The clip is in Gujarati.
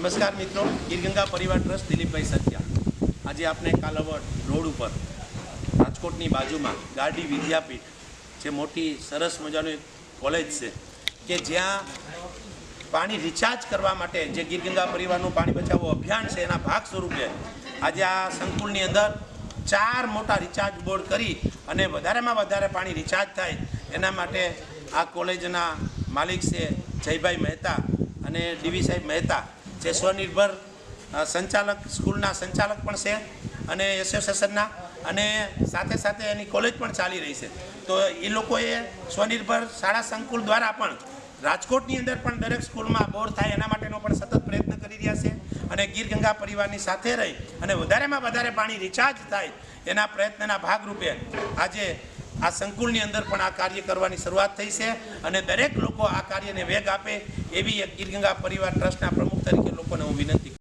નમસ્કાર મિત્રો, ગીરગંગા પરિવાર ટ્રસ્ટ દિલીપભાઈ સત્યા આજે આપણે કાલાવડ રોડ ઉપર રાજકોટની બાજુમાં ગાર્ડી વિદ્યાપીઠ જે મોટી સરસ મજાની કોલેજ છે કે જ્યાં પાણી રિચાર્જ કરવા માટે જે ગીરગંગા પરિવારનું પાણી બચાવો અભિયાન છે એના ભાગ સ્વરૂપે આજે આ સંકુલની અંદર 4 મોટા રિચાર્જ બોર્ડ કરી અને વધારેમાં વધારે પાણી રિચાર્જ થાય એના માટે આ કોલેજના માલિક છે જયભાઈ મહેતા અને ડીવી સાહેબ મહેતા જે સ્વનિર્ભર સંચાલક સ્કૂલના સંચાલક પણ છે અને એસોસિએશનના અને સાથે સાથે એની કોલેજ પણ ચાલી રહી છે. તો એ લોકોએ સ્વનિર્ભર શાળા સંકુલ દ્વારા પણ રાજકોટની અંદર પણ દરેક સ્કૂલમાં બોર થાય એના માટેનો પણ સતત પ્રયત્ન કરી રહ્યા છે અને ગીરગંગા પરિવારની સાથે રહી અને વધારેમાં વધારે પાણી રિચાર્જ થાય એના પ્રયત્નના ભાગરૂપે આજે આ સંકુલની અંદર પણ આ કાર્ય કરવાની શરૂઆત થઈ છે અને દરેક લોકો આ કાર્યને વેગ આપે એવી ગીરગંગા પરિવાર ટ્રસ્ટના પ્રમુખ તરીકે લોકોને હું વિનંતી